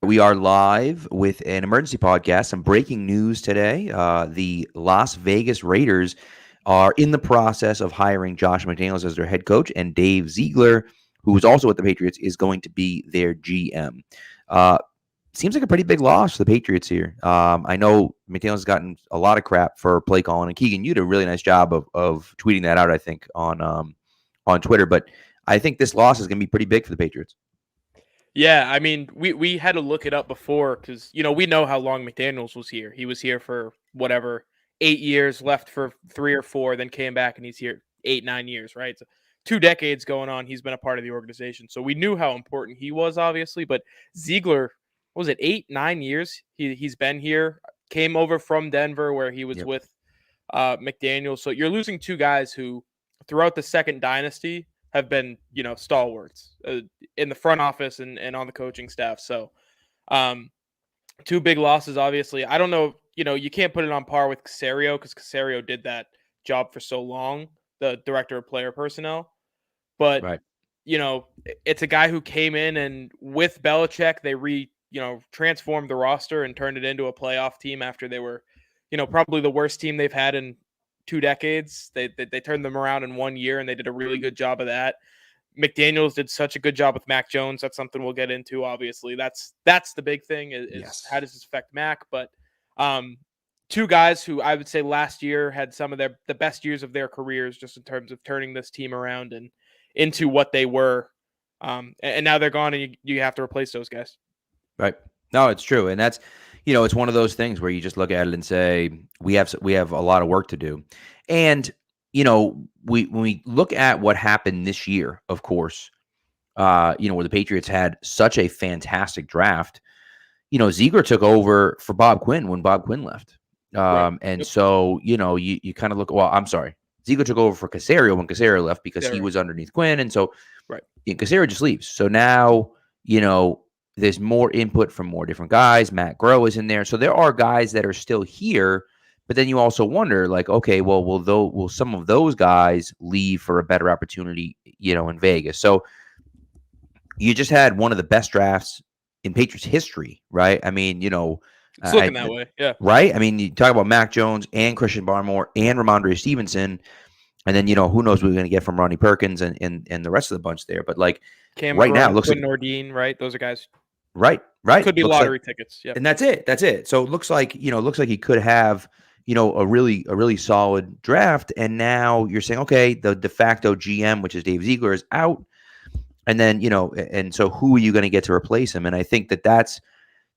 We are live with an emergency podcast. Some breaking news today. The Las Vegas Raiders are in the process of hiring Josh McDaniels as their head coach, and Dave Ziegler, who is also with the Patriots, is going to be their GM. Uh, Seems like a pretty big loss for the Patriots here. I know McDaniels has gotten a lot of crap for play calling, and Keegan, you did a really nice job of tweeting that out, I think, on Twitter. But I think this loss is going to be pretty big for the Patriots. Yeah, I mean, we had to look it up before because we know how long McDaniels was here. He was here for whatever 8 years, left for 3 or 4, then came back, and he's here 8-9 years, right? So 2 decades going on. He's been a part of the organization, so we knew how important he was, obviously. But Ziegler, what was it, 8-9 years? He's been here. Came over from Denver where he was Yep. with McDaniels. So you're losing two guys who, throughout the second dynasty, have been stalwarts in the front office and on the coaching staff. So two big losses, obviously. I don't know, you can't put it on par with Caserio because Caserio did that job for so long, the director of player personnel. But Right. it's a guy who came in, and with Belichick, they transformed the roster and turned it into a playoff team after they were, probably the worst team they've had in 2 decades. They turned them around in 1 year, and they did a really good job of that. McDaniels did such a good job with Mac Jones. That's something we'll get into. Obviously, that's the big thing is Yes. how does this affect Mac? But two guys who I would say last year had some of the best years of their careers, just in terms of turning this team around and into what they were. And now they're gone, and you have to replace those guys. Right. No, it's true. And that's, it's one of those things where you just look at it and say, we have a lot of work to do. And, when we look at what happened this year, of course, where the Patriots had such a fantastic draft, Ziegler took over for Bob Quinn when Bob Quinn left. Right. And Yep. so, you kind of look, well, I'm sorry. Ziegler took over for Caserio when Caserio left because he was underneath Quinn. And so Right. Caserio just leaves. So now, there's more input from more different guys. Matt Groh is in there. So there are guys that are still here, but then you also wonder, like, okay, well, will some of those guys leave for a better opportunity, in Vegas? So you just had one of the best drafts in Patriots history, right? I mean, It's looking that way. Yeah. right? I mean, you talk about Mac Jones and Christian Barmore and Ramondre Stevenson, and then, who knows what we're going to get from Ronnie Perkins and the rest of the bunch there. But like Cam right McGrone, now, it looks Quinn like Nordine, right? Those are guys. right. Could be looks lottery like, tickets. Yeah. and that's it. So it looks like, he could have, a really solid draft. And now you're saying, okay, the de facto GM, which is Dave Ziegler, is out. And then, and so who are you going to get to replace him? And I think that's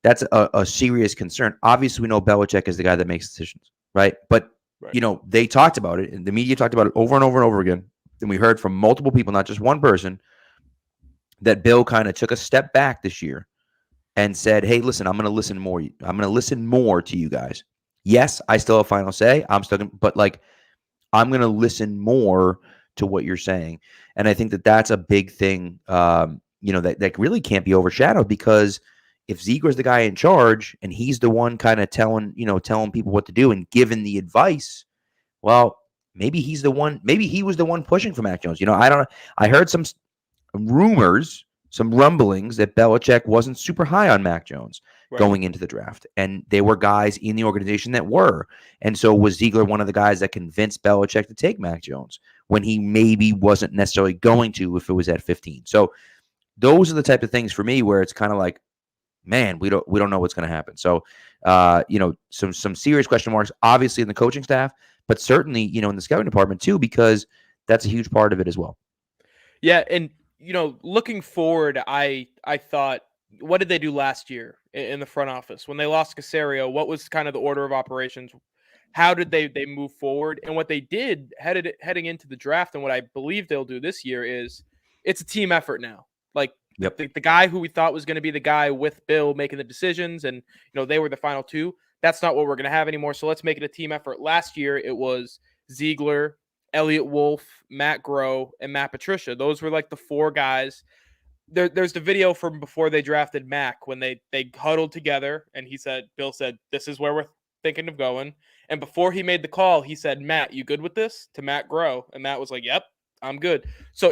a serious concern. Obviously, we know Belichick is the guy that makes decisions, right? But, Right. they talked about it, and the media talked about it over and over and over again. And we heard from multiple people, not just one person, that Bill kind of took a step back this year and said, hey, listen, I'm going to listen more. I'm going to listen more to you guys. Yes, I still have final say. I'm still going to, but like, I'm going to listen more to what you're saying. And I think that that's a big thing, that really can't be overshadowed, because if Ziegler's the guy in charge and he's the one kind of telling people what to do and giving the advice, well, maybe he was the one pushing for Mac Jones. I don't know. I heard some rumors, some rumblings that Belichick wasn't super high on Mac Jones going into the draft. And there were guys in the organization that were. And so was Ziegler one of the guys that convinced Belichick to take Mac Jones when he maybe wasn't necessarily going to if it was at 15? So those are the type of things for me where it's kind of like, man, we don't know what's going to happen. So, some serious question marks, obviously in the coaching staff, but certainly, in the scouting department too, because that's a huge part of it as well. Yeah, and looking forward, I thought, what did they do last year in the front office when they lost Caserio? What was kind of the order of operations? How did they move forward? And what they did heading into the draft, and what I believe they'll do this year, is it's a team effort now. Like Yep. the guy who we thought was going to be the guy with Bill making the decisions, and they were the final two. That's not what we're going to have anymore. So let's make it a team effort. Last year it was Ziegler, Elliott Wolf, Matt Groh, and Matt Patricia. Those were like the four guys. There's the video from before they drafted Mac when they huddled together, and Bill said, this is where we're thinking of going. And before he made the call, he said, Matt, you good with this? To Matt Groh. And Matt was like, yep, I'm good. So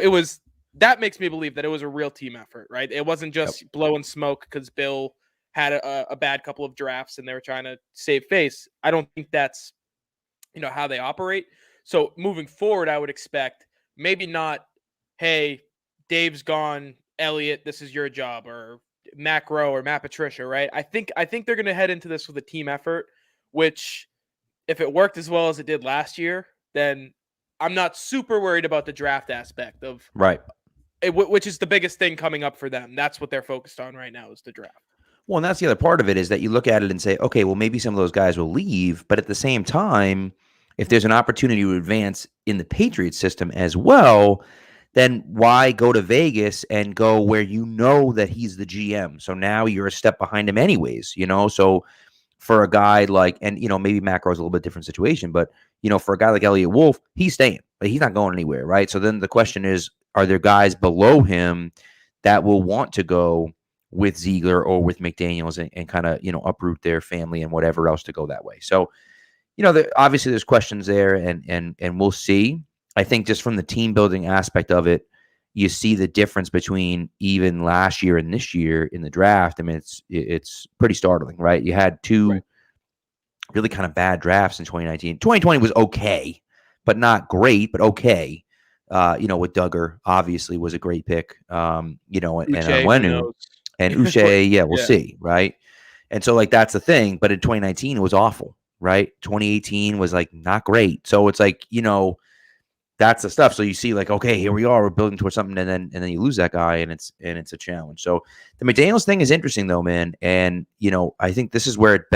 that makes me believe that it was a real team effort, right? It wasn't just blowing smoke because Bill had a bad couple of drafts and they were trying to save face. I don't think that's, how they operate. So moving forward, I would expect maybe not, hey, Dave's gone, Elliott, this is your job, or Matt Rowe or Matt Patricia, right? I think they're going to head into this with a team effort, which if it worked as well as it did last year, then I'm not super worried about the draft aspect of Right. which is the biggest thing coming up for them. That's what they're focused on right now is the draft. Well, and that's the other part of it is that you look at it and say, okay, well, maybe some of those guys will leave, but at the same time, if there's an opportunity to advance in the Patriots system as well, then why go to Vegas and go where you know that he's the GM? So now you're a step behind him anyways, So for a guy like, and maybe Macro's a little bit different situation, but for a guy like Elliott Wolf, he's staying, but he's not going anywhere, right? So then the question is, are there guys below him that will want to go with Ziegler or with McDaniels and kind of, uproot their family and whatever else to go that way? So, obviously there's questions there and we'll see. I think just from the team building aspect of it, you see the difference between even last year and this year in the draft. I mean, it's pretty startling, right? You had two really kind of bad drafts in 2019. 2020 was okay, but not great, but okay. With Duggar, obviously was a great pick. And Onwenu and Uche, we'll see, right? And so that's the thing. But in 2019, it was awful, right? 2018 was not great. So it's that's the stuff. So you see, okay, here we are, we're building towards something, and then you lose that guy, and it's a challenge. So the McDaniels thing is interesting, though, man. And I think this is where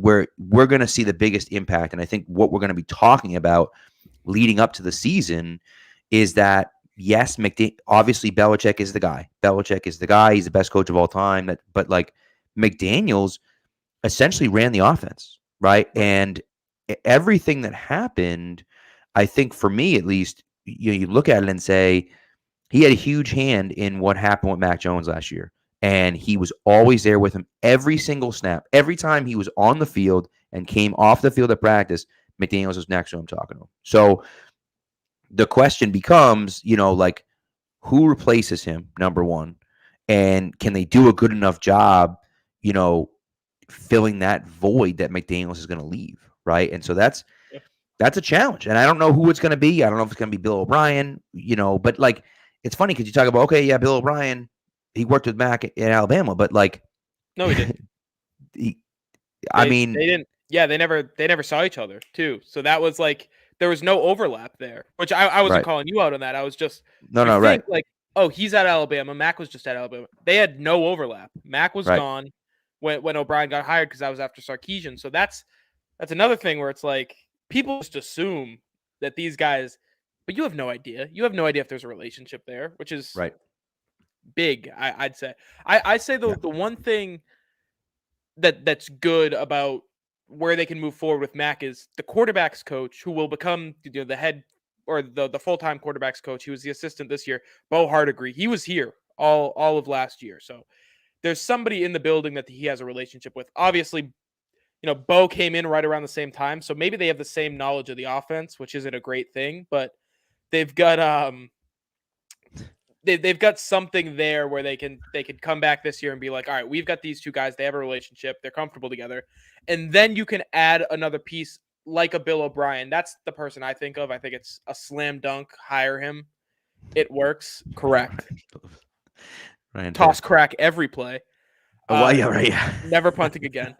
where we're going to see the biggest impact, and I think what we're going to be talking about leading up to the season is that yes, obviously Belichick is the guy. Belichick is the guy. He's the best coach of all time. But McDaniels essentially ran the offense, right? And everything that happened, I think for me at least, you look at it and say he had a huge hand in what happened with Mac Jones last year. And he was always there with him every single snap. Every time he was on the field and came off the field at practice, McDaniels was next to him talking to him. So the question becomes, who replaces him, number one? And can they do a good enough job, filling that void that McDaniels is going to leave, right? And so that's a challenge. And I don't know who it's going to be. I don't know if it's going to be Bill O'Brien, but it's funny because you talk about, okay, yeah, Bill O'Brien, he worked with Mac in Alabama, but no, he didn't. They didn't. Yeah, they never saw each other too. So that was there was no overlap there, which I wasn't calling you out on that. I was just right. Oh, he's at Alabama. Mac was just at Alabama. They had no overlap. Mac was gone when O'Brien got hired because that was after Sarkisian. So that's another thing where it's people just assume that these guys, but you have no idea. You have no idea if there's a relationship there, which is big. I'd say. I say the one thing that's good about where they can move forward with Mac is the quarterbacks coach who will become the head or the full-time quarterbacks coach. He was the assistant this year, Bo Hardigree. He was here all of last year. So there's somebody in the building that he has a relationship with. Obviously, Bo came in right around the same time, so maybe they have the same knowledge of the offense, which isn't a great thing, but they've got they've got something there where they can come back this year and be like, all right, we've got these two guys, they have a relationship, they're comfortable together, and then you can add another piece like a Bill O'Brien. That's the person I think of. I think it's a slam dunk. Hire him. It works. Correct. Toss crack every play. Never punting again.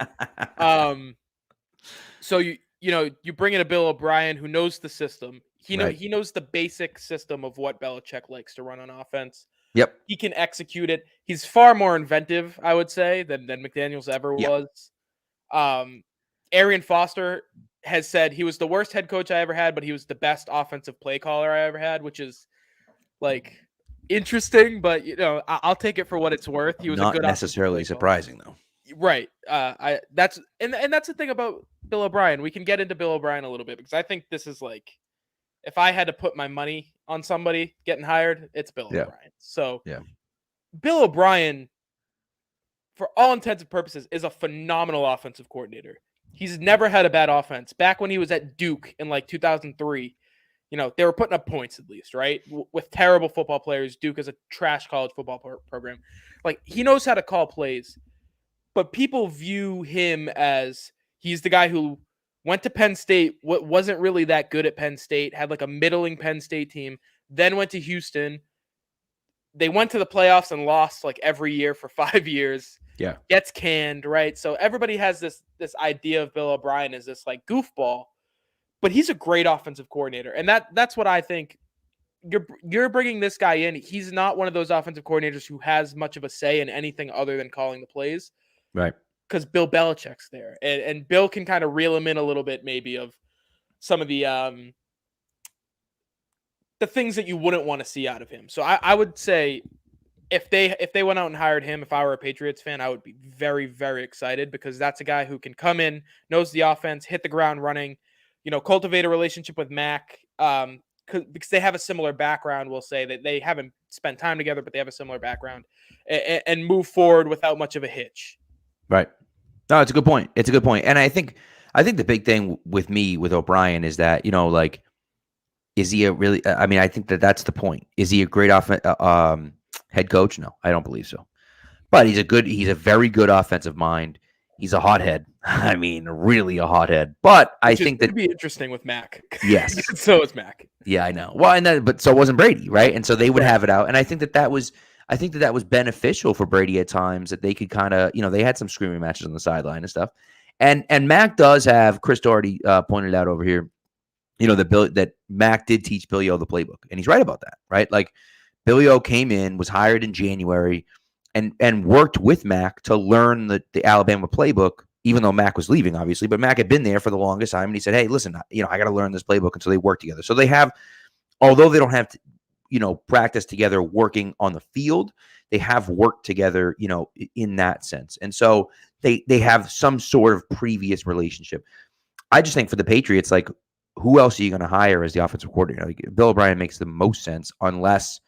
So you bring in a Bill O'Brien who knows the system. He knows the basic system of what Belichick likes to run on offense. Yep. He can execute it. He's far more inventive, I would say, than McDaniels ever was. Arian Foster has said he was the worst head coach I ever had, but he was the best offensive play caller I ever had, which is interesting, but I'll take it for what it's worth. He was not a good necessarily surprising though. Right. That's the thing about Bill O'Brien. We can get into Bill O'Brien a little bit because I think this is if I had to put my money on somebody getting hired, it's Bill O'Brien. So Bill O'Brien, for all intents and purposes, is a phenomenal offensive coordinator. He's never had a bad offense. Back when he was at Duke in 2003, they were putting up points at least, right? With terrible football players. Duke is a trash college football program. He knows how to call plays. but people view him as he's the guy who went to Penn State, wasn't really that good at Penn State, had like a middling Penn State team, then went to Houston. They went to the playoffs and lost like every year for 5 years. Yeah. Gets canned, right? So everybody has this idea of Bill O'Brien as this like goofball, but he's a great offensive coordinator. And that's what I think. You're bringing this guy in. He's not one of those offensive coordinators who has much of a say in anything other than calling the plays. Right. Because Bill Belichick's there. And Bill can kind of reel him in a little bit maybe of some of the things that you wouldn't want to see out of him. So I would say if they went out and hired him, if I were a Patriots fan, I would be very, very excited because that's a guy who can come in, knows the offense, hit the ground running, cultivate a relationship with Mac, because they have a similar background. We'll say that they haven't spent time together, but they have a similar background, and move forward without much of a hitch. Right. No, it's a good point. It's a good point. And I think the big thing with O'Brien is that, is he a really, I mean, I think that's the point. Is he a great head coach? No, I don't believe so. But he's a very good offensive mind. He's a hothead. I mean, really a hothead. But I think that would be interesting with Mac. Yes. So is Mac. Yeah, I know. Well, but so wasn't Brady, right? And so they would have it out. And I think that was beneficial for Brady at times, that they could kind of, they had some screaming matches on the sideline and stuff. And Mac does have, Chris Doherty pointed out over here, that Mac did teach Billy O the playbook, and he's right about that, right? Like Billy O came in, was hired in January, and worked with Mac to learn the Alabama playbook, even though Mac was leaving, obviously. But Mac had been there for the longest time, and he said, "Hey, listen, I got to learn this playbook." And so they work together. So they have, although they don't have to, practice together working on the field, they have worked together, in that sense. And so they have some sort of previous relationship. I just think for the Patriots, like, who else are you going to hire as the offensive coordinator? Like, Bill O'Brien makes the most sense, unless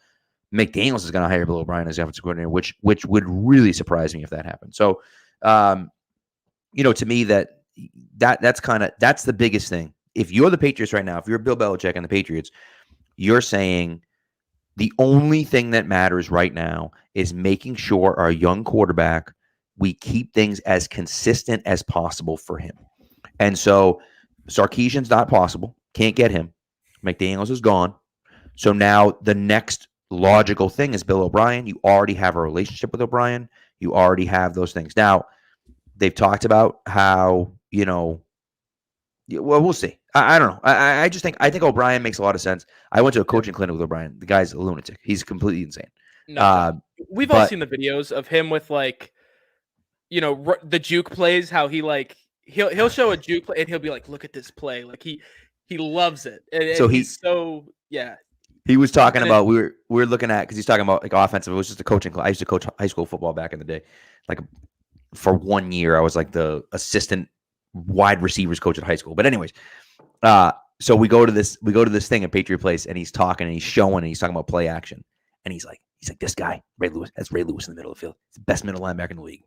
McDaniels is going to hire Bill O'Brien as the offensive coordinator, which would really surprise me if that happened. So, to me, that's the biggest thing. If you're the Patriots right now, if you're Bill Belichick and the Patriots, you're saying the only thing that matters right now is making sure our young quarterback, we keep things as consistent as possible for him. And so Sarkisian's not possible. Can't get him. McDaniels is gone. So now the next logical thing is Bill O'Brien. You already have a relationship with O'Brien. You already have those things. Now, they've talked about how, well, we'll see. I don't know. I think O'Brien makes a lot of sense. I went to a coaching clinic with O'Brien. The guy's a lunatic. He's completely insane. No, we've all seen the videos of him with, like, the juke plays, how he, like, he'll show a juke play and he'll be like, look at this play. Like, he loves it. And so yeah. He was talking about, we were looking at, because he's talking about, like, offensive. It was just a coaching class. I used to coach high school football back in the day. Like, for 1 year, I was like the assistant wide receivers coach at high school. But anyways, so we go to this thing at Patriot Place, and he's talking and he's showing and he's talking about play action. And he's like, this guy, Ray Lewis, that's Ray Lewis in the middle of the field. He's the best middle linebacker in the league.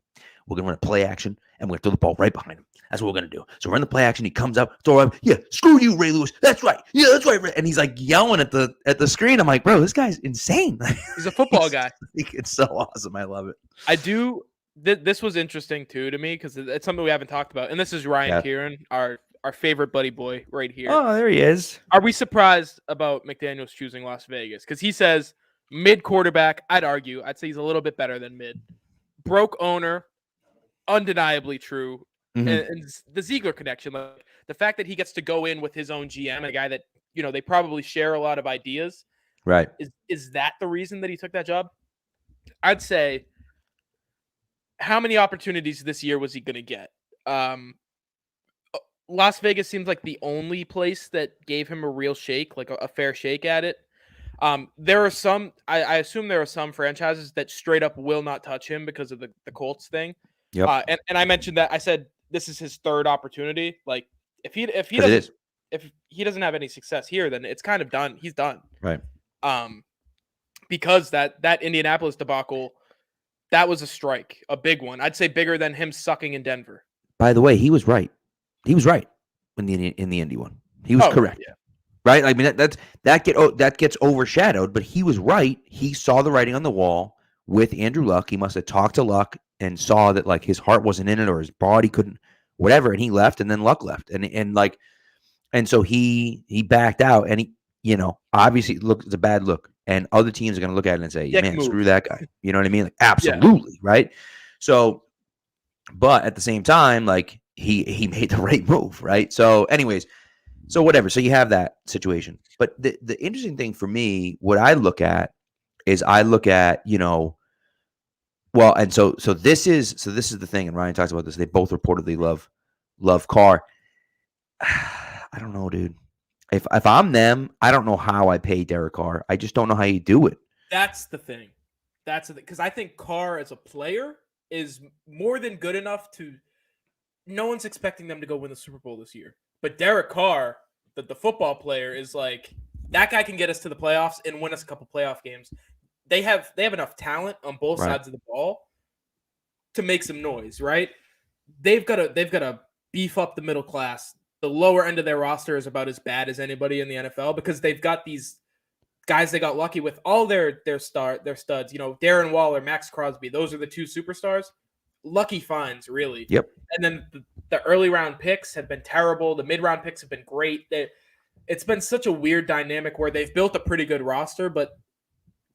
We're going to run a play action, and we're going to throw the ball right behind him. That's what we're going to do. So we're in the play action. He comes up, throw him. Yeah, screw you, Ray Lewis. That's right. Yeah, that's right. And he's like yelling at the screen. I'm like, bro, this guy's insane. He's a football guy. It's so awesome. I love it. I do. This was interesting too to me, because it's something we haven't talked about. And this is Ryan Kieran, our favorite buddy boy right here. Oh, there he is. Are we surprised about McDaniels choosing Las Vegas? Because he says mid quarterback. I'd say he's a little bit better than mid. Broke owner, undeniably true. Mm-hmm. And the Ziegler connection, like the fact that he gets to go in with his own GM, a guy that they probably share a lot of ideas. Right. Is that the reason that he took that job? I'd say, how many opportunities this year was he going to get? Las Vegas seems like the only place that gave him a real shake, like a fair shake at it. There are some, I assume there are some franchises that straight up will not touch him because of the Colts thing. Yep. And I mentioned that, I said this is his third opportunity. Like if he doesn't have any success here, then it's kind of done. He's done. Right. Because that Indianapolis debacle, that was a strike, a big one. I'd say bigger than him sucking in Denver. By the way, he was right. He was right in the Indy one. He was correct. Yeah. Right? I mean, that gets overshadowed, but he was right. He saw the writing on the wall with Andrew Luck. He must have talked to Luck and saw that like his heart wasn't in it or his body couldn't, whatever, and he left, and then Luck left, and so he backed out, and he, obviously look, it's a bad look, and other teams are going to look at it and say, Dick man, move. screw that guy. You know what I mean? Like, absolutely, right? So, but at the same time, like he made the right move, right? So, anyways, so whatever. So you have that situation, but the interesting thing for me, what I look at is well, and so this is the thing, and Ryan talks about this. They both reportedly love Carr. I don't know, dude. If I'm them, I don't know how I pay Derek Carr. I just don't know how you do it. That's the thing. Because I think Carr as a player is more than good enough to. No one's expecting them to go win the Super Bowl this year, but Derek Carr, the football player, is like that guy can get us to the playoffs and win us a couple playoff games. They have enough talent on both sides of the ball to make some noise, right? They've got to beef up the middle class. The lower end of their roster is about as bad as anybody in the NFL because they've got these guys they got lucky with all their studs. Darren Waller, Max Crosby. Those are the two superstars. Lucky finds, really. Yep. And then the early round picks have been terrible. The mid round picks have been great. It's been such a weird dynamic where they've built a pretty good roster, but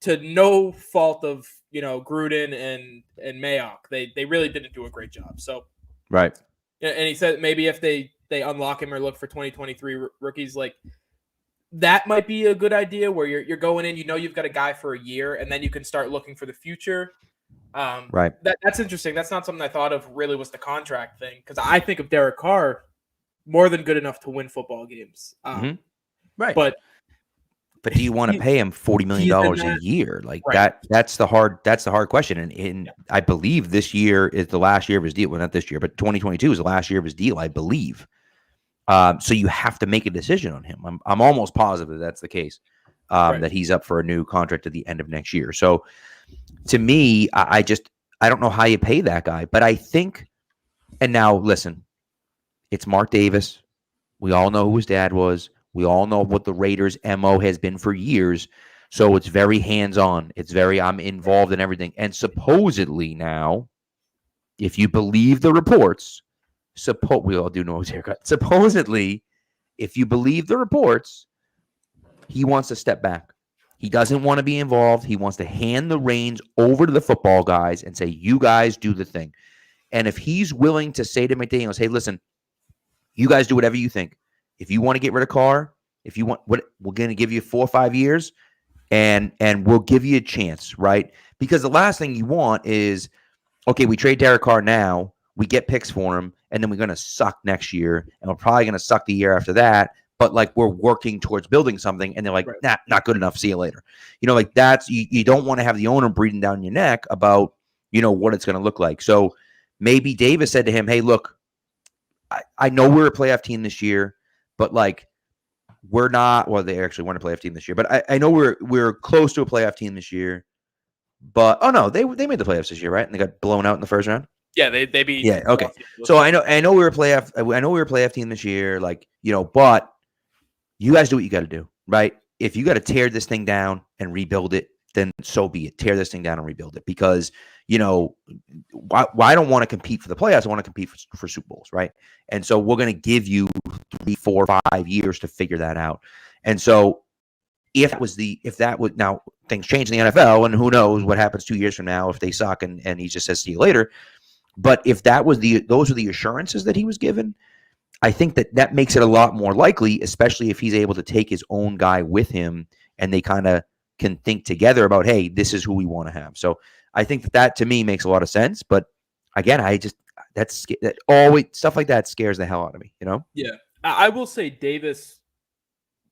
to no fault of Gruden and Mayock, they really didn't do a great job. So right. And he said maybe if they unlock him or look for 2023 rookies, like that might be a good idea where you're going in, you've got a guy for a year, and then you can start looking for the future. Right. That's interesting. That's not something I thought of really was the contract thing, because I think of Derek Carr more than good enough to win football games. Right. But do you want to pay him $40 million a year? Like right. That's the hard question. And I believe this year is the last year of his deal. Well, not this year, but 2022 is the last year of his deal, I believe. So you have to make a decision on him. I'm almost positive that's the case. That he's up for a new contract at the end of next year. So to me, I don't know how you pay that guy, but I think, and now listen, it's Mark Davis. We all know who his dad was. We all know what the Raiders' MO has been for years. So it's very hands-on. It's very, I'm involved in everything. And supposedly now, if you believe the reports, we all do know his haircut. Supposedly, if you believe the reports, he wants to step back. He doesn't want to be involved. He wants to hand the reins over to the football guys and say, you guys do the thing. And if he's willing to say to McDaniels, hey, listen, you guys do whatever you think. If you want to get rid of Carr, if you want, we're going to give you 4 or 5 years, and we'll give you a chance, right? Because the last thing you want is, okay, we trade Derek Carr now, we get picks for him, and then we're going to suck next year, and we're probably going to suck the year after that. But like we're working towards building something, and they're like, nah, not good enough. See you later. Like that's you don't want to have the owner breathing down your neck about what it's going to look like. So maybe Davis said to him, hey, look, I know we're a playoff team this year. But like, we're not. Well, they actually weren't a playoff team this year. But I know we're close to a playoff team this year. But they made the playoffs this year, right? And they got blown out in the first round. Yeah, they beat. Yeah, okay. So I know we were a playoff. I know we were a playoff team this year. Like but you guys do what you got to do, right? If you got to tear this thing down and rebuild it, then so be it. Tear this thing down and rebuild it, because I don't want to compete for the playoffs. I want to compete for Super Bowls, right? And so we're going to give you 3, 4, 5 years to figure that out. And so if that would now things change in the NFL, and who knows what happens 2 years from now if they suck and he just says see you later. But if those are the assurances that he was given, I think that makes it a lot more likely, especially if he's able to take his own guy with him and they kind of can think together about, hey, this is who we want to have. So I think that to me makes a lot of sense. But again, that always stuff like that scares the hell out of me, Yeah. I will say Davis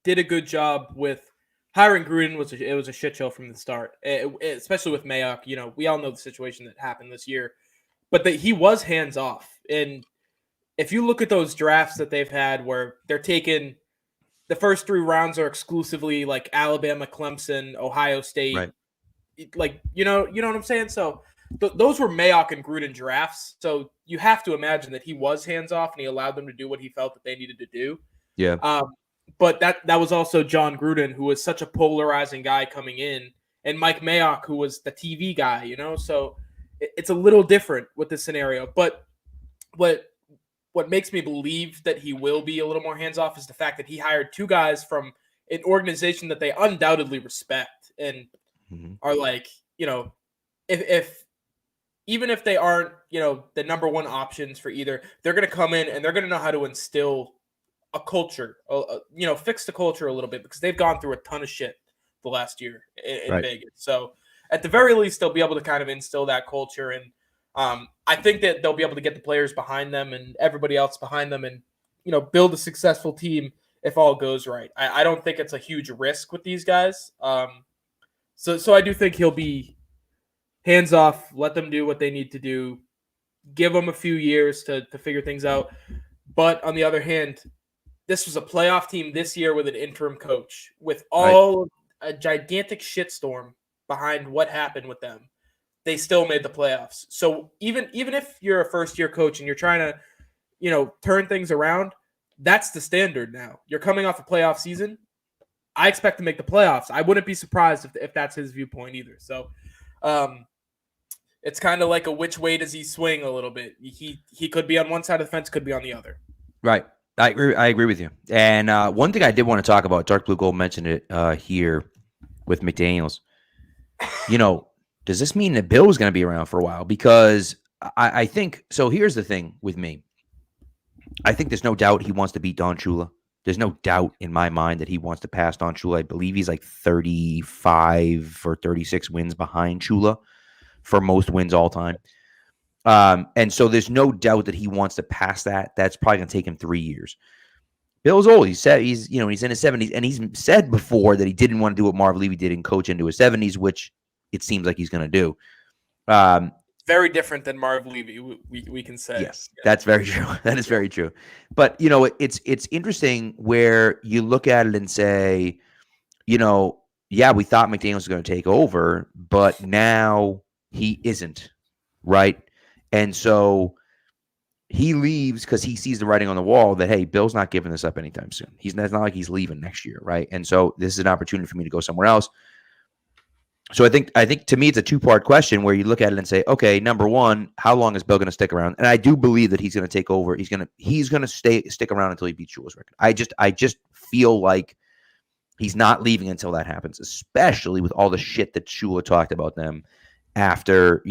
did a good job with hiring Gruden. It was a shit show from the start, especially with Mayock. We all know the situation that happened this year, but he was hands off. And if you look at those drafts that they've had where they're taking the first 3 rounds are exclusively like Alabama, Clemson, Ohio State, right. Like, you know what I'm saying? So those were Mayock and Gruden drafts. So you have to imagine that he was hands off and he allowed them to do what he felt that they needed to do. Yeah. But that was also John Gruden, who was such a polarizing guy coming in, and Mike Mayock, who was the TV guy, So it's a little different with this scenario. But what makes me believe that he will be a little more hands off is the fact that he hired two guys from an organization that they undoubtedly respect and are like, if even if they aren't, the number one options for either, they're going to come in and they're going to know how to instill a culture, fix the culture a little bit because they've gone through a ton of shit the last year in Vegas. So at the very least, they'll be able to kind of instill that culture. And I think that they'll be able to get the players behind them and everybody else behind them and, build a successful team if all goes right. I don't think it's a huge risk with these guys. So I do think he'll be hands off, let them do what they need to do, give them a few years to figure things out. But on the other hand, this was a playoff team this year with an interim coach with all a gigantic shitstorm behind what happened with them. They still made the playoffs. So even if you're a first-year coach and you're trying to, turn things around, that's the standard now. You're coming off a playoff season. I expect to make the playoffs. I wouldn't be surprised if that's his viewpoint either. So it's kind of like a which way does he swing a little bit. He could be on one side of the fence, could be on the other. Right. I agree with you. And one thing I did want to talk about, Dark Blue Gold mentioned it here with McDaniels. Does this mean that Bill is going to be around for a while? Because I think, so here's the thing with me. I think there's no doubt he wants to beat Don Shula. There's no doubt in my mind that he wants to pass Don Shula. I believe he's like 35 or 36 wins behind Shula for most wins all time. And so there's no doubt that he wants to pass that. That's probably going to take him 3 years. Bill's old. He's in his 70s, and he's said before that he didn't want to do what Marv Levy did and coach into his 70s, which it seems like he's going to do. Very different than Marv Levy, we can say. Yes, that's very true. That is very true. But, it's interesting where you look at it and say, yeah, we thought McDaniels was going to take over, but now he isn't, right? And so he leaves because he sees the writing on the wall that, hey, Bill's not giving this up anytime soon. It's not like he's leaving next year, right? And so this is an opportunity for me to go somewhere else. So I think to me it's a two-part question where you look at it and say, okay, number one, how long is Bill going to stick around? And I do believe that he's going to take over. He's going to stick around until he beats Shula's record. I just feel like he's not leaving until that happens, especially with all the shit that Shula talked about them after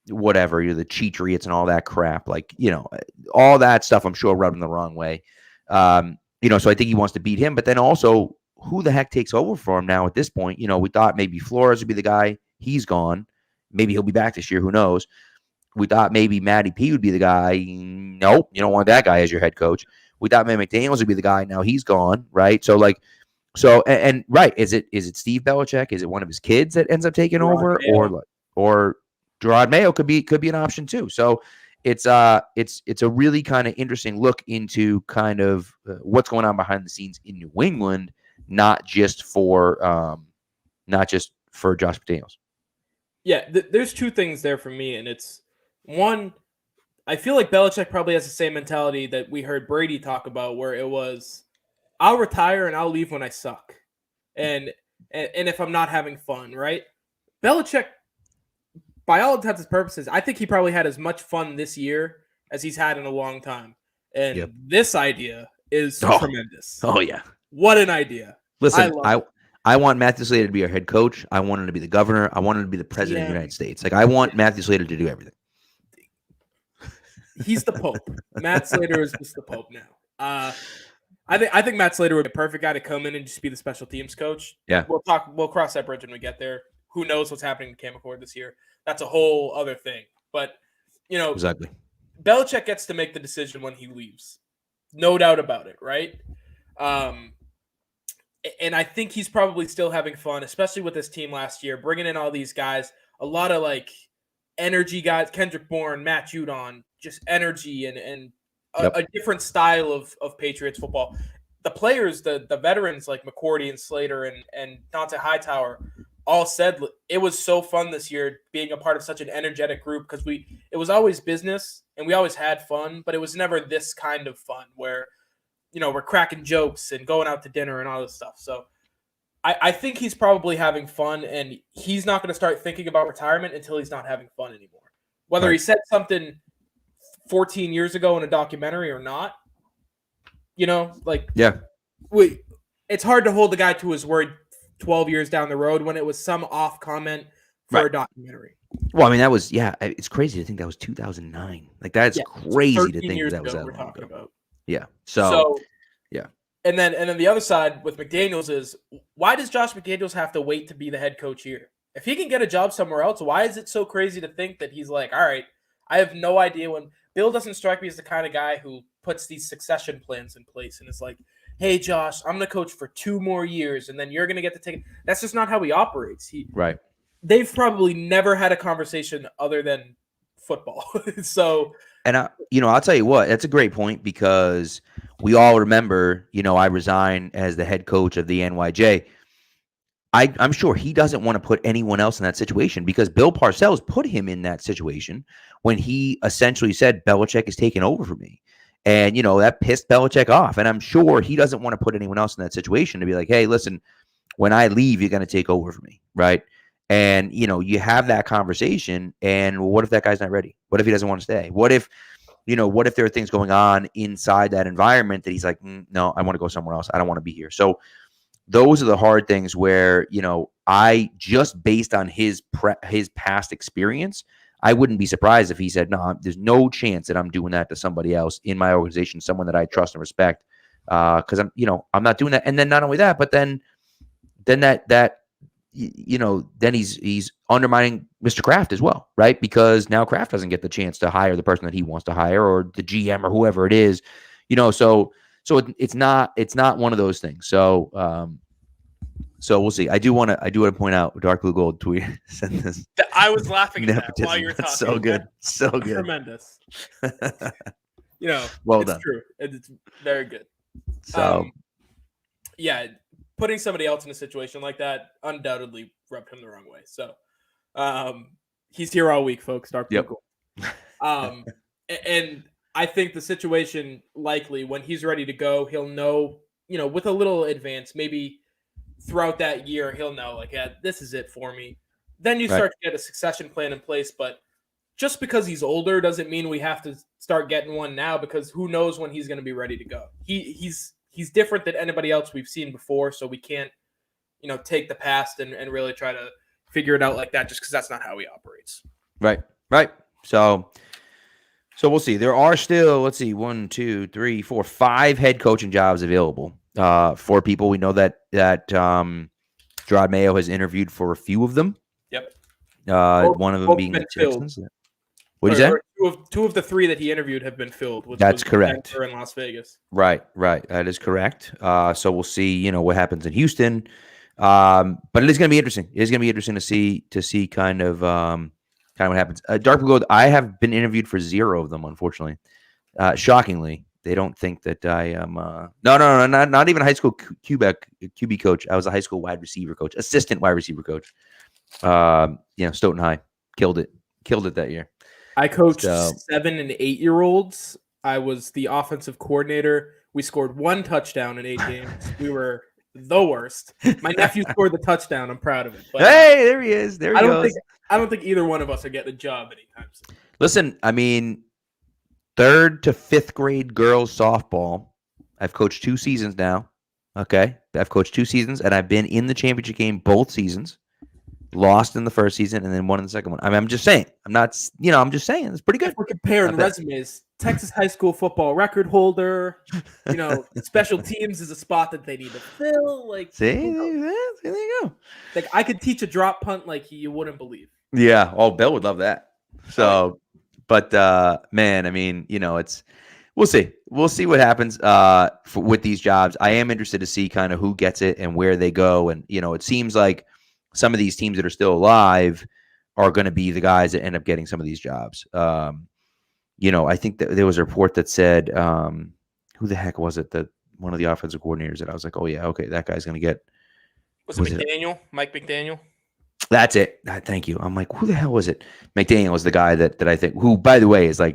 whatever, the Cheatriots and all that crap, all that stuff I'm sure rubbed him the wrong way. So I think he wants to beat him, but then also who the heck takes over for him now at this point? We thought maybe Flores would be the guy. He's gone. Maybe he'll be back this year. Who knows? We thought maybe Matty P would be the guy. Nope. You don't want that guy as your head coach. We thought maybe McDaniels would be the guy. Now he's gone. Right. So right. Is it Steve Belichick? Is it one of his kids that ends up taking over or Gerard Mayo could be an option too. So it's a really kind of interesting look into kind of what's going on behind the scenes in New England, not just for Josh McDaniels. Yeah, there's two things there for me, and it's one, I feel like Belichick probably has the same mentality that we heard Brady talk about, where it was, I'll retire and I'll leave when I suck, and if I'm not having fun, right? Belichick, by all intents and purposes, I think he probably had as much fun this year as he's had in a long time. And This idea is tremendous. Oh, yeah. What an idea. Listen, I want Matthew Slater to be our head coach. I want him to be the governor. I want him to be the president of the United States. I want Matthew Slater to do everything. He's the Pope. Matt Slater is just the Pope now. I think Matt Slater would be a perfect guy to come in and just be the special teams coach. Yeah. We'll cross that bridge when we get there. Who knows what's happening in Cameron this year? That's a whole other thing. But, exactly. Belichick gets to make the decision when he leaves. No doubt about it, right? And I think he's probably still having fun, especially with this team last year, bringing in all these guys, a lot of energy guys, Kendrick Bourne, Matt Judon, just energy and a different style of Patriots football. The players, the veterans like McCourty and Slater and Dante Hightower all said it was so fun this year being a part of such an energetic group because it was always business and we always had fun, but it was never this kind of fun where, we're cracking jokes and going out to dinner and all this stuff. So I think he's probably having fun, and he's not going to start thinking about retirement until he's not having fun anymore. Whether he said something 14 years ago in a documentary or not, Yeah. It's hard to hold the guy to his word 12 years down the road when it was some off comment for a documentary. Well, I mean, that was, it's crazy to think that was 2009. Like, that's crazy to think that was that long ago. About. Yeah. So, yeah. And then the other side with McDaniels is, why does Josh McDaniels have to wait to be the head coach here? If he can get a job somewhere else, why is it so crazy to think that he's like, all right, I have no idea when Bill doesn't strike me as the kind of guy who puts these succession plans in place and is like, hey, Josh, I'm going to coach for 2 more years and then you're going to get to take it. That's just not how he operates. They've probably never had a conversation other than football. So, and I'll tell you what, that's a great point because we all remember, I resigned as the head coach of the NYJ. I'm sure he doesn't want to put anyone else in that situation because Bill Parcells put him in that situation when he essentially said Belichick is taking over for me. And, that pissed Belichick off. And I'm sure he doesn't want to put anyone else in that situation to be like, hey, listen, when I leave, you're going to take over for me, right? And, you have that conversation. And what if that guy's not ready? What if he doesn't want to stay? What if there are things going on inside that environment that he's like, no, I want to go somewhere else. I don't want to be here. So those are the hard things where, I just based on his past experience, I wouldn't be surprised if he said, no, there's no chance that I'm doing that to somebody else in my organization, someone that I trust and respect. Cause I'm not doing that. And then not only that, but then then he's undermining Mr. Kraft as well, right? Because now Kraft doesn't get the chance to hire the person that he wants to hire or the GM or whoever it is, so it's not one of those things. So we'll see. I do want to point out Dark Blue Gold tweet sent this. I was laughing at that while you were talking. So good. So good. Tremendous. Well it's done. True. It's very good. So putting somebody else in a situation like that undoubtedly rubbed him the wrong way. So he's here all week, folks. Dark Blue Gold. And I think the situation likely when he's ready to go, he'll know, with a little advance, maybe throughout that year, he'll know like, yeah, this is it for me. Then you start to get a succession plan in place. But just because he's older doesn't mean we have to start getting one now because who knows when he's going to be ready to go. He's different than anybody else we've seen before. So we can't, take the past and really try to figure it out like that just because that's not how he operates. Right. So we'll see. There are still, let's see, 1, 2, 3, 4, 5 head coaching jobs available. 4 people. We know that Gerard Mayo has interviewed for a few of them. Yep. One of them being the Texans. What did you say? Two of the 3 that he interviewed have been filled. That's correct. Denver and Las Vegas. Right. That is correct. So we'll see, what happens in Houston. But it is going to be interesting. It is going to be interesting to see kind of what happens. Dark Blue Gold, I have been interviewed for 0 of them, unfortunately. Shockingly. They don't think that I am. No, not even a high school QB coach. I was a high school wide receiver coach, assistant wide receiver coach. Stoughton High killed it that year. I coached 7- and 8-year-olds. I was the offensive coordinator. We scored 1 touchdown in 8 games. We were the worst. My nephew scored the touchdown. I'm proud of it. But, hey, there he is. There he goes. I don't think either one of us are getting a job anytime soon. Listen, I mean. 3rd to 5th grade girls softball. I've coached 2 seasons now. Okay. I've coached 2 seasons and I've been in the championship game both seasons. Lost in the first season and then won in the second one. I mean, I'm just saying. I'm not, I'm just saying. It's pretty good. If we're comparing resumes. Texas high school football record holder. Special teams is a spot that they need to fill. Like, see, there you go. Like, I could teach a drop punt like you wouldn't believe. Yeah. Oh, Bill would love that. So, but man, I mean, we'll see. We'll see what happens with these jobs. I am interested to see kind of who gets it and where they go. And, it seems like some of these teams that are still alive are going to be the guys that end up getting some of these jobs. I think that there was a report that said, who the heck was it? That one of the offensive coordinators that I was like, oh yeah, okay, that guy's going to get. Was it McDaniel? Mike McDaniel? That's it. Thank you. I'm like, who the hell was it? McDaniel was the guy that I think, who, by the way, is the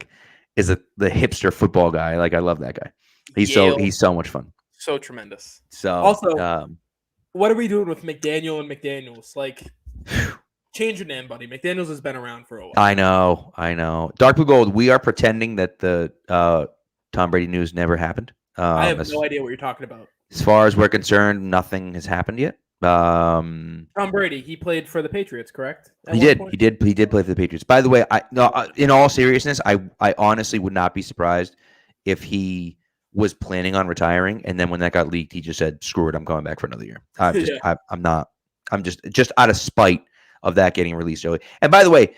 hipster football guy. Like, I love that guy. He's so much fun. So tremendous. So also, what are we doing with McDaniel and McDaniels? Like, change your name, buddy. McDaniels has been around for a while. I know. Dark Blue Gold, we are pretending that the Tom Brady news never happened. I have no idea what you're talking about. As far as we're concerned, nothing has happened yet. Tom Brady, he played for the Patriots, correct? He did play for the Patriots. By the way, in all seriousness, I honestly would not be surprised if he was planning on retiring, and then when that got leaked, he just said, "Screw it, I'm going back for another year." I'm just out of spite of that getting released early. And by the way,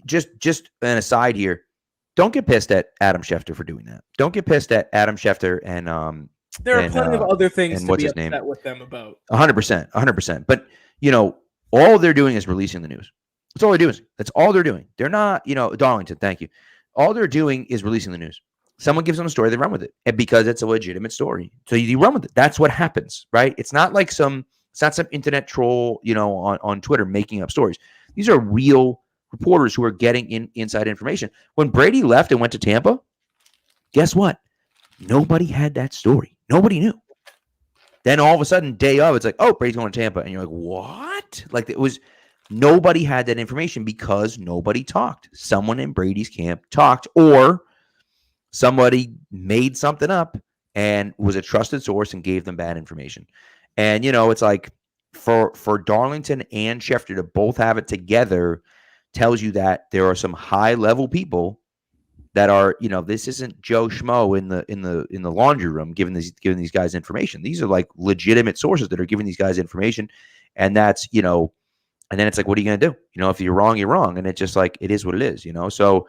just an aside here, don't get pissed at Adam Schefter for doing that. Don't get pissed at Adam Schefter and there are plenty of other things and to what's be his upset name? with them about. 100%. But all they're doing is releasing the news. That's all they're doing. That's all they're doing. They're not, Darlington. Thank you. All they're doing is releasing the news. Someone gives them a story, they run with it, and because it's a legitimate story, so you run with it. That's what happens, right? It's not like some internet troll, on Twitter making up stories. These are real reporters who are getting inside information. When Brady left and went to Tampa, guess what? Nobody had that story. Nobody knew. Then all of a sudden, day of, it's like, oh, Brady's going to Tampa, and you're like, what? Like nobody had that information because nobody talked. Someone in Brady's camp talked, or somebody made something up and was a trusted source and gave them bad information. And, it's like for Darlington and Schefter to both have it together tells you that there are some high-level people that are, this isn't Joe Schmo in the laundry room giving these guys information. These are like legitimate sources that are giving these guys information. And that's, and then it's like, what are you going to do? If you're wrong, you're wrong. And it's just like, it is what it is, So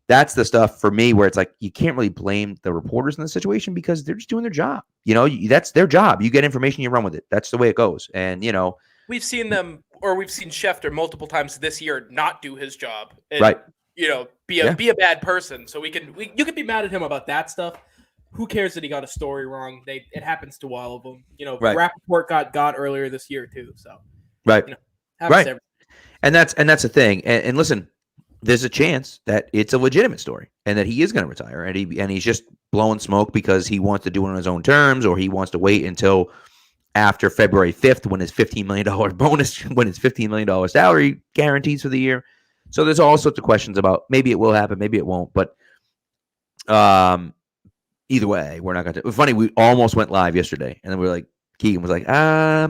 that's the stuff for me where it's like, you can't really blame the reporters in the situation because they're just doing their job. That's their job. You get information, you run with it. That's the way it goes. And, we've seen them, or we've seen Schefter multiple times this year not do his job. And, right. Be a bad person. So you can be mad at him about that stuff. Who cares that he got a story wrong? It happens to all of them. Right. Rappaport got earlier this year too. So right. Right. And that's the thing. And listen, there's a chance that it's a legitimate story and that he is going to retire and he's just blowing smoke because he wants to do it on his own terms, or he wants to wait until after February 5th when his $15 million bonus, when his $15 million salary guarantees for the year. So there's all sorts of questions about maybe it will happen, maybe it won't. But either way, we're not going to. It was funny, we almost went live yesterday, and then we were like, Keegan was like,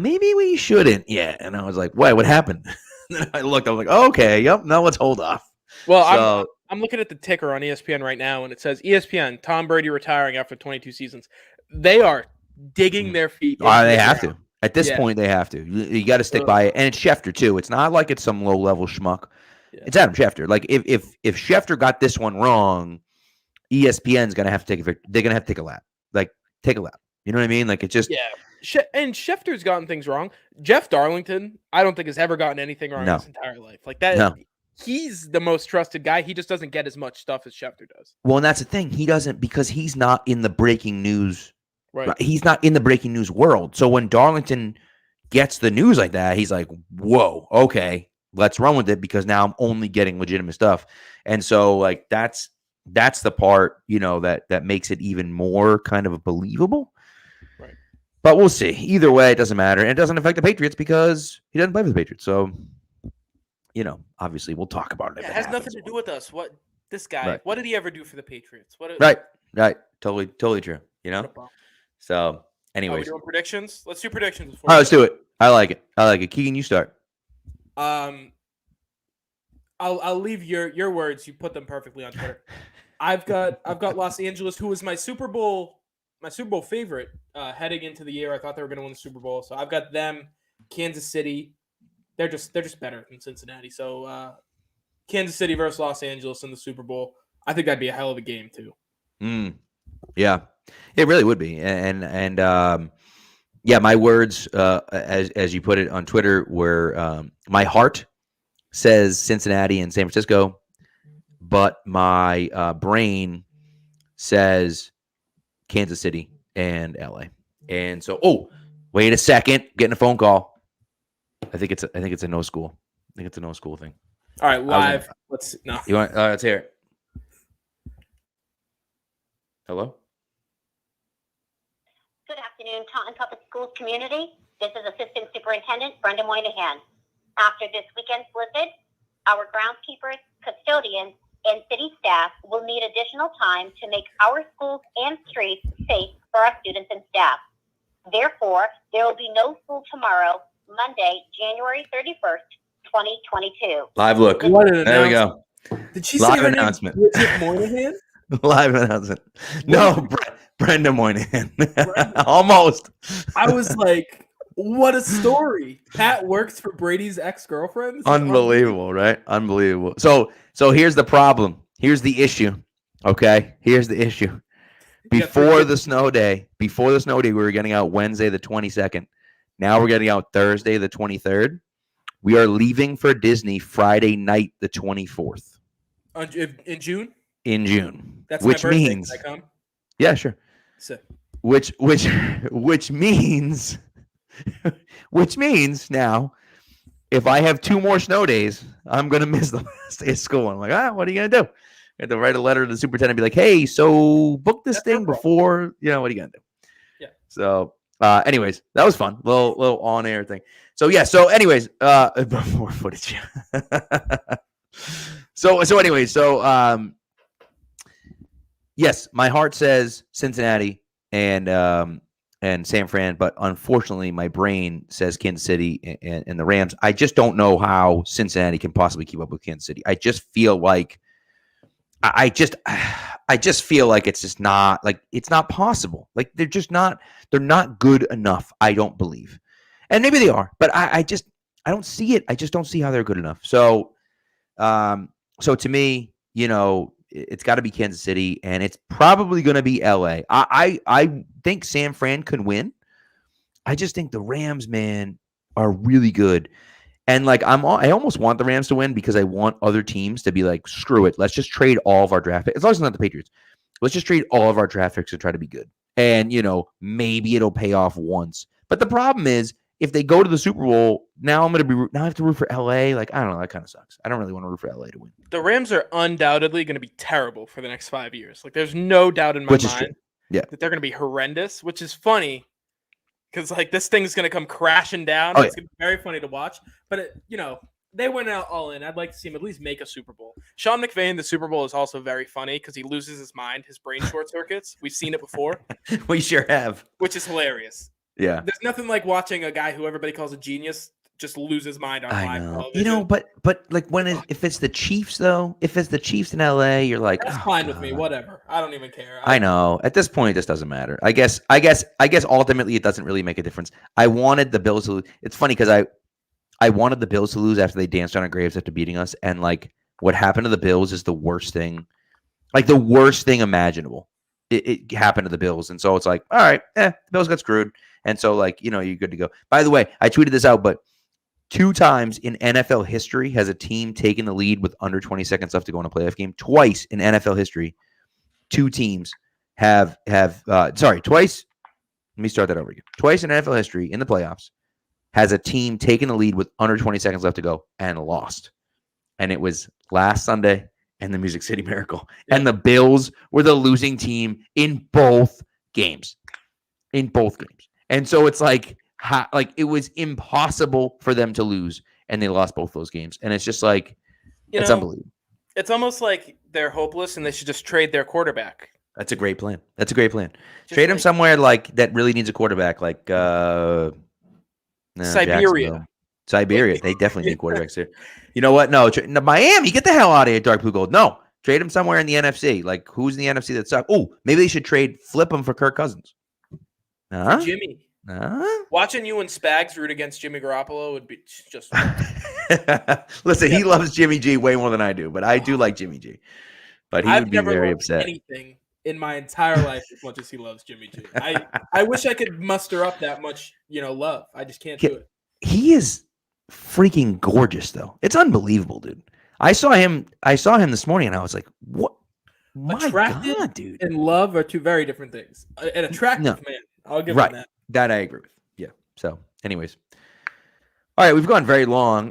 maybe we shouldn't yet. And I was like, what happened? And then I looked, I was like, oh, okay, yep, no, let's hold off. Well, so, I'm looking at the ticker on ESPN right now, and it says ESPN, Tom Brady retiring after 22 seasons. They are digging their feet. They have to. At this point, they have to. You got to stick by it. And it's Schefter, too. It's not like it's some low-level schmuck. Yeah. It's Adam Schefter. Like, if Schefter got this one wrong, ESPN's going to have to take they're going to have to take a lap. Like, take a lap. You know what I mean? Like, it's just... Yeah. And Schefter's gotten things wrong. Jeff Darlington, I don't think has ever gotten anything wrong in his entire life. Like that... No. He's the most trusted guy. He just doesn't get as much stuff as Schefter does. Well, and that's the thing. He doesn't, because he's not in the breaking news. Right. He's not in the breaking news world. So when Darlington gets the news like that, he's like, whoa, okay, let's run with it because now I'm only getting legitimate stuff. And so like that's the part, that makes it even more kind of believable. Right. But we'll see. Either way, it doesn't matter. And it doesn't affect the Patriots because he doesn't play for the Patriots. So obviously we'll talk about it. It has nothing to do with us. What this guy? Right. What did he ever do for the Patriots? Right. Totally true. So, anyways, are we doing predictions? Let's do predictions. All right, let's do it. I like it. Keegan, you start. I'll leave your words. You put them perfectly on Twitter. I've got Los Angeles, who was my Super Bowl favorite heading into the year. I thought they were going to win the Super Bowl, so I've got them. Kansas City. They're just better than Cincinnati. So Kansas City versus Los Angeles in the Super Bowl. I think that'd be a hell of a game too. Yeah, it really would be. And my words, as you put it on Twitter, were my heart says Cincinnati and San Francisco, but my brain says Kansas City and LA. And so, wait a second, getting a phone call. I think it's a no school. I think it's a no school thing. All right, live. Let's no. You want? Let's hear it. Hello. Good afternoon, Taunton Public Schools community. This is Assistant Superintendent Brenda Moynihan. After this weekend's blizzard, our groundskeepers, custodians, and city staff will need additional time to make our schools and streets safe for our students and staff. Therefore, there will be no school tomorrow, Monday, January 31st, 2022. Live look. There we go. Did she Live say her announcement. name? Bridget Moynihan? Live announcement. No, Brenda Moynihan. Almost. I was like, what a story. Pat works for Brady's ex-girlfriend. Unbelievable, right? Unbelievable. So here's the problem. Here's the issue. Okay? Here's the issue. Before the snow day, we were getting out Wednesday the 22nd. Now we're getting out Thursday the 23rd. We are leaving for Disney Friday night the 24th. In June? In June. That's which my birthday. means Can I come? Yeah, sure. Sick. Which means which means now if I have 2 more snow days, I'm gonna miss the last day of school. I'm like, what are you gonna do? I had to write a letter to the superintendent and be like, hey, so book this thing before, what are you gonna do? Yeah. So anyways, that was fun. Little on-air thing. So yeah, anyways, before footage. Yes, my heart says Cincinnati and San Fran, but unfortunately my brain says Kansas City and the Rams. I just don't know how Cincinnati can possibly keep up with Kansas City. I just feel like I just feel like it's just not it's not possible. Like they're not good enough. I don't believe, and maybe they are, but I don't see it. I just don't see how they're good enough. So to me, it's got to be Kansas City, and it's probably going to be LA. I think San Fran could win. I just think the Rams, man, are really good. And I almost want the Rams to win because I want other teams to be like, screw it. Let's just trade all of our draft picks. As long as it's not the Patriots. Let's just trade all of our draft picks and try to be good. And, maybe it'll pay off once. But the problem is, if they go to the Super Bowl, now I have to root for LA. I don't know. That kind of sucks. I don't really want to root for LA to win. The Rams are undoubtedly going to be terrible for the next 5 years. There's no doubt in my mind that they're going to be horrendous, which is funny because this thing's going to come crashing down. It's going to be very funny to watch. But, they went out all in. I'd like to see him at least make a Super Bowl. Sean McVay in the Super Bowl is also very funny because he loses his mind. His brain short circuits. We've seen it before. We sure have. Which is hilarious. Yeah. There's nothing like watching a guy who everybody calls a genius just lose his mind on live television. But if it's the Chiefs though, if it's the Chiefs in LA, you're like, that's fine with me. Whatever. I don't even care. I know. At this point, it just doesn't matter. I guess ultimately it doesn't really make a difference. I wanted the Bills to lose. It's funny because I wanted the Bills to lose after they danced on our graves after beating us, and what happened to the Bills is the worst thing, the worst thing imaginable. It happened to the Bills, and so it's all right, the Bills got screwed. And so, you're good to go. By the way, I tweeted this out, but 2 times in NFL history has a team taken the lead with under 20 seconds left to go in a playoff game. Twice in NFL history, 2 teams have twice. Let me start that over again. Twice in NFL history in the playoffs has a team taken the lead with under 20 seconds left to go and lost. And it was last Sunday and the Music City Miracle. Yeah. And the Bills were the losing team in both games. And so it's it was impossible for them to lose, and they lost both those games. And it's just it's unbelievable. It's almost like they're hopeless, and they should just trade their quarterback. That's a great plan. Trade him somewhere that really needs a quarterback, Siberia. They definitely need quarterbacks there. You know what? No, Miami, get the hell out of here, Dark Blue Gold. No, trade him somewhere in the NFC. Who's in the NFC that sucks? Oh, maybe they should flip him for Kirk Cousins. Jimmy. Watching you and Spags root against Jimmy Garoppolo would be just. Listen, he loves Jimmy G way more than I do, but I do like Jimmy G. But he would be very upset. Anything in my entire life as much as he loves Jimmy G. I wish I could muster up that much, love. I just can't do it. He is freaking gorgeous, though. It's unbelievable, dude. I saw him this morning, and I was like, "What? My God, dude!" And love are 2 very different things. An attractive man. I'll give him that. That I agree with. Yeah. So, anyways. All right, we've gone very long.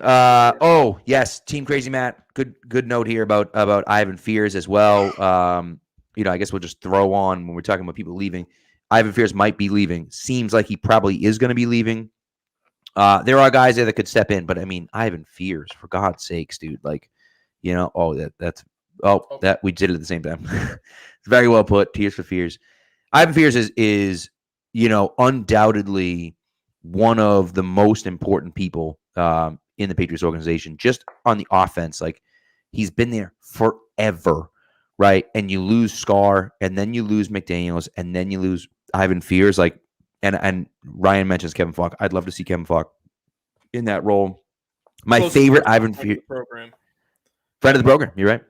Yes, Team Crazy Matt. Good note here about Ivan Fears as well. I guess we'll just throw on when we're talking about people leaving. Ivan Fears might be leaving. Seems like he probably is going to be leaving. There are guys there that could step in, but I mean, Ivan Fears, for God's sakes, dude. Like, that we did it at the same time. It's very well put. Tears for Fears. Ivan Fears is undoubtedly one of the most important people in the Patriots organization, just on the offense. Like, he's been there forever, right? And you lose Scar, and then you lose McDaniels, and then you lose Ivan Fears. Like, and Ryan mentions Kevin Falk. I'd love to see Kevin Falk in that role. My favorite Ivan Fears friend of the program. You're right.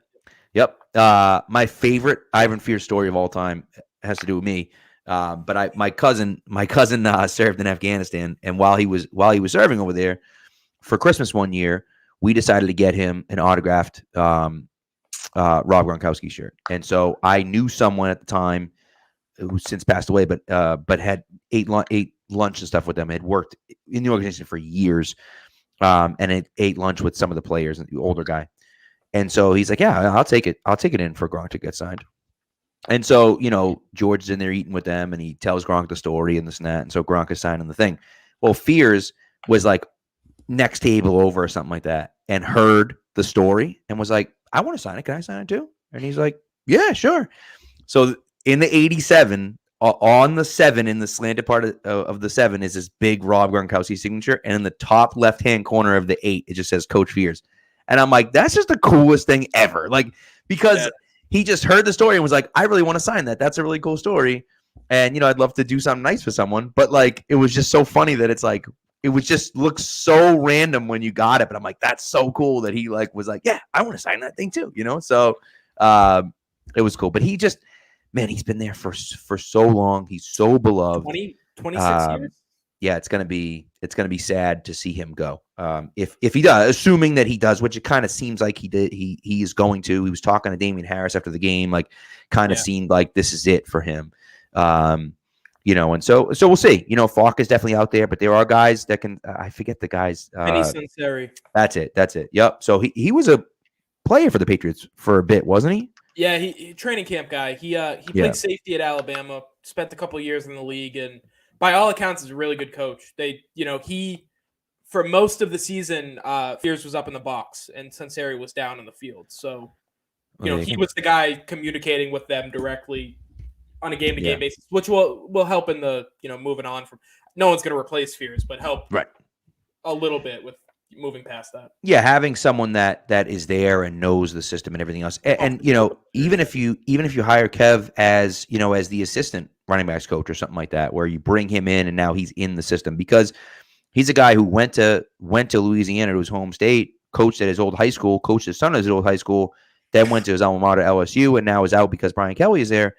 Yep. My favorite Ivan Fears story of all time has to do with me. But my cousin served in Afghanistan, and while he was serving over there, for Christmas one year, we decided to get him an autographed Rob Gronkowski shirt. And so I knew someone at the time who's since passed away, but had ate lunch and stuff with them. Had worked in the organization for years, and ate lunch with some of the players, the older guy. And so he's like, "Yeah, I'll take it. I'll take it in for Gronk to get signed." And so, George is in there eating with them, and he tells Gronk the story and this and that. And so Gronk is signing the thing. Well, Fears was like next table over or something like that, and heard the story and was like, "I want to sign it. Can I sign it too?" And he's like, "Yeah, sure." So in the 87, on the 7, in the slanted part of the 7 is this big Rob Gronkowski signature. And in the top left-hand corner of the 8, it just says Coach Fears. And I'm like, that's just the coolest thing ever. Like, because he just heard the story and was like, I really want to sign that. That's a really cool story. And, I'd love to do something nice for someone. But, like, it was just so funny that it's like, it was just looks so random when you got it. But I'm like, that's so cool that he, like, was like, yeah, I want to sign that thing too, So it was cool. But he just, man, he's been there for so long. He's so beloved. 26 years? Yeah, it's gonna be sad to see him go. If he does, assuming that he does, which it kind of seems like he did, he is going to. He was talking to Damian Harris after the game, like kind of seemed like this is it for him. And so we'll see. Falk is definitely out there, but there are guys that can. I forget the guys. Penny Sinceri. That's it. Yep. So he was a player for the Patriots for a bit, wasn't he? Yeah, he training camp guy. He played safety at Alabama, spent a couple of years in the league, and by all accounts is a really good coach. He for most of the season, Fears was up in the box and Sinceri was down in the field. So, he was the guy communicating with them directly on a game-to-game basis, which will help in the, moving on from. No one's going to replace Fears, but help a little bit with moving past that. Yeah, having someone that is there and knows the system and everything else. And even if you hire Kev as, as the assistant running backs coach or something like that, where you bring him in and now he's in the system, because he's a guy who went to Louisiana, to his home state, coached at his old high school, coached his son at his old high school, then went to his alma mater, LSU, and now is out because Brian Kelly is there.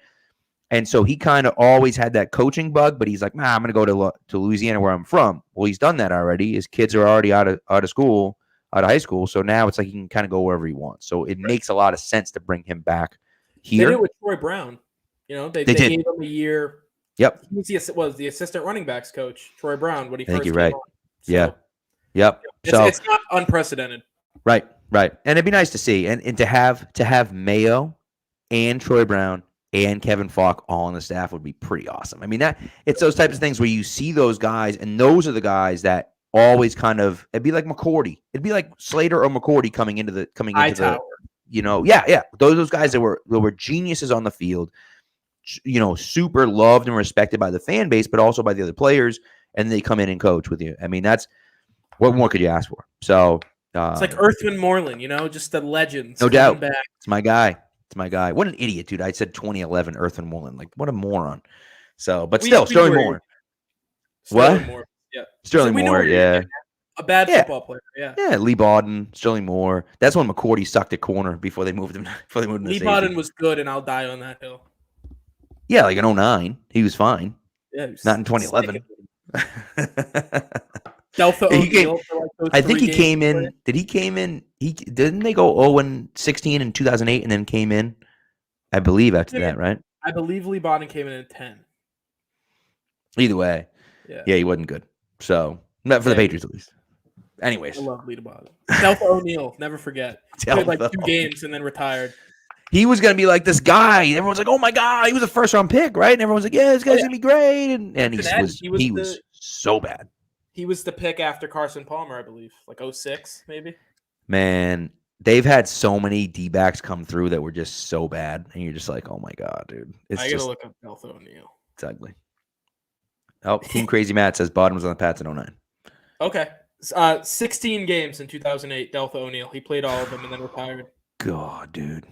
And so he kind of always had that coaching bug, but he's like, I'm going to go to Louisiana where I'm from. Well, he's done that already. His kids are already out of high school. So now it's like he can kind of go wherever he wants. So it makes a lot of sense to bring him back here. They did it with Troy Brown. They gave him a year. Yep. He was the assistant running backs coach, Troy Brown, when he first came right. on. So, yeah. Yep. It's not unprecedented. Right. And it'd be nice to see. And to have Mayo and Troy Brown and Kevin Falk all on the staff would be pretty awesome. I mean, it's those types of things where you see those guys, and those are the guys that always it'd be like McCourty. It'd be like Slater or McCourty coming into the those guys that were geniuses on the field, super loved and respected by the fan base, but also by the other players, and they come in and coach with you. I mean, that's what more could you ask for? So it's like Earthman Moreland, just the legends. No doubt. Back. It's my guy. What an idiot, dude. I said 2011 Earthman Moreland. Like, what a moron. So, but still, Sterling Moore. What? Moore. Yeah. Sterling Moore, yeah. A bad football player, yeah. Yeah, Lee Bawden, Sterling Moore. That's when McCourty sucked at corner before they moved him. Lee Bawden was good, and I'll die on that hill. Yeah, like in 2009. He was fine. Yeah, not in 2011. Delta O'Neal. I think he came in. Did he came in? Didn't they go 0-16 in 2008 and then came in? I believe after that, right? I believe Lee Bawden came in at 10. Either way, yeah, he wasn't good. So not for the Patriots at least. Anyways, I love Lee Bawden. Delta O'Neal, never forget. Played like 2 games and then retired. He was going to be like this guy. Everyone's like, oh my God, he was a first round pick, right? And everyone's like, yeah, this guy's going to be great. And he was so bad. He was the pick after Carson Palmer, I believe, like 06 maybe. Man, they've had so many D-backs come through that were just so bad, and you're just like, oh my god, dude. It's I just gotta look up Deltha O'Neal. it's ugly. Oh, Team Crazy Matt says Bodden was on the Pats in 09. Okay. 16 games in 2008, Deltha O'Neal. He played all of them and then retired. God, dude.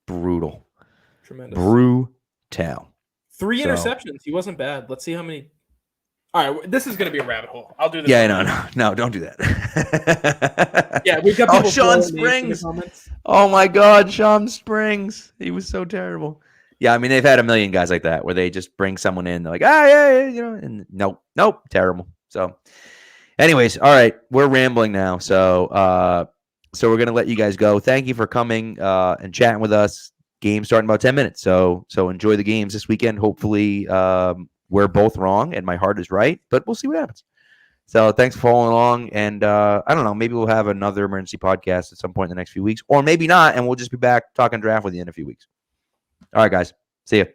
Brutal. Tremendous. Brutal. 3 So- interceptions. He wasn't bad. Let's see how many. All right, this is going to be a rabbit hole. I'll do this. Yeah, no, don't do that. Yeah, we've got people. Sean throwing names in the Springs. comments. Oh my God, Sean Springs. He was so terrible. Yeah, I mean, they've had a million guys like that where they just bring someone in. They're like, yeah, you know, and nope, terrible. So, anyways, all right, we're rambling now. So we're gonna let you guys go. Thank you for coming and chatting with us. Game starting in about 10 minutes. So enjoy the games this weekend. Hopefully, we're both wrong and my heart is right, but we'll see what happens. So thanks for following along. And I don't know, maybe we'll have another emergency podcast at some point in the next few weeks, or maybe not. And we'll just be back talking draft with you in a few weeks. All right, guys. See ya.